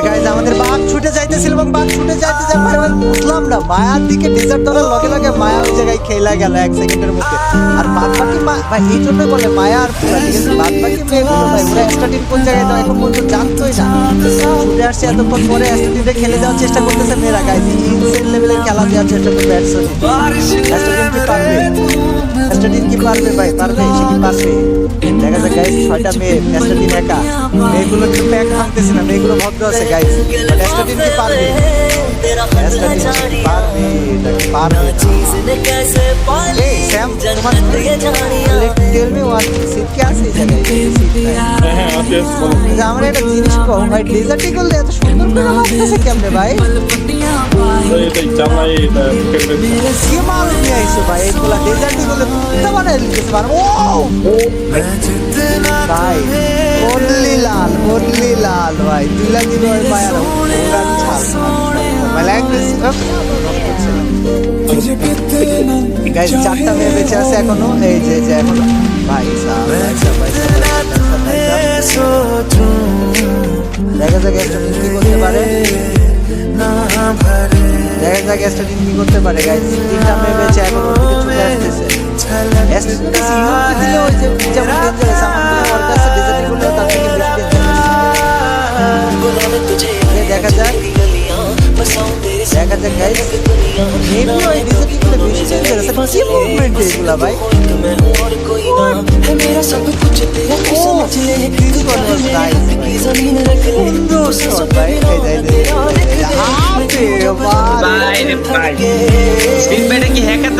Guys আমাদের বাঘ ছুটে যাইতেছিল এবং বাঘ ছুটে যাইতে যায় ভাই বুঝলাম না মায়ার দিকে ডেজার্ট ধরার লগে লগে মায়া ওই জায়গায় খেলা গেল 1 সেকেন্ডের মধ্যে। আর বাদ বাকি ভাই এই জন্য বলে মায়া আর পুরা ঠিক আছে বাদ বাকি মেয়েগুলো ভাই ওরা স্টার্টিং কোন জায়গায় যায় এখন পর্যন্ত জানতোই না। ছুটে আসছে এতক্ষণ পরে স্টার্টিংয়ে খেলে যাওয়ার চেষ্টা করতেছে মেয়েরা গাইস ইনসেন লেভেলের খেলা দেওয়ার চেষ্টা করবে ব্যাটসম্যান। স্টার্টিং কি পারবে? স্টার্টিং কি পারবে ভাই? পারবে সে কি পারবে? দেখা যায় গাইস 6টা মেয়ে স্টার্টিং একা মেয়েগুলো একটু প্যাক ভাঙতেছে না মেয়েগুলো ভদ্র আছে গাইস বাট স্টার্টিং কি পারবে? স্টার্টিং কি পারবে? পারবে এই স্যাম তোমার টেল মি ওয়ান সিট কি আছে হ্যাঁ আছে যে আমরা একটা জিনিস কম ভাই ডেজার্টই করলে এত সুন্দর করে লাগতেছে কেমনে ভাই? এটাই চালাই এটা কি মাল নিয়ে আইছো ভাই এগুলা ডেজার্টই করলে তো বানাই দিতে পারবো ভাই মুরলি লাল ভাই তুলা দিব ওই মায়ার ওরান ছাল ভাই ল্যাঙ্গুয়েজ গাইস 4টা মেয়ে বেঁচে আছে এখনো এই যে এখনো ভাই দেখা যাক একটা কি করতে পারে দেখা যাক একটা কি করতে পারে গাইস 3টা মেয়ে বেঁচে এখনো ওদিকে ছুটে আসতেছে দিলে ওই যে যেমন ডেঞ্জারাস আমার ওর কাছে ডিজাইন করলে তার থেকে বেশি ডেঞ্জারাস দেখা যাক গাইস মেবি ওই ডিজাইন করলে বেশি ডেঞ্জারাস কি মুভমেন্ট এগুলা ভাই मेरा सब कुछ तेरा समझ ले সুন্দর শট ভাই ভাই রে ভাই স্পিড ব্যাটে কি হ্যাকার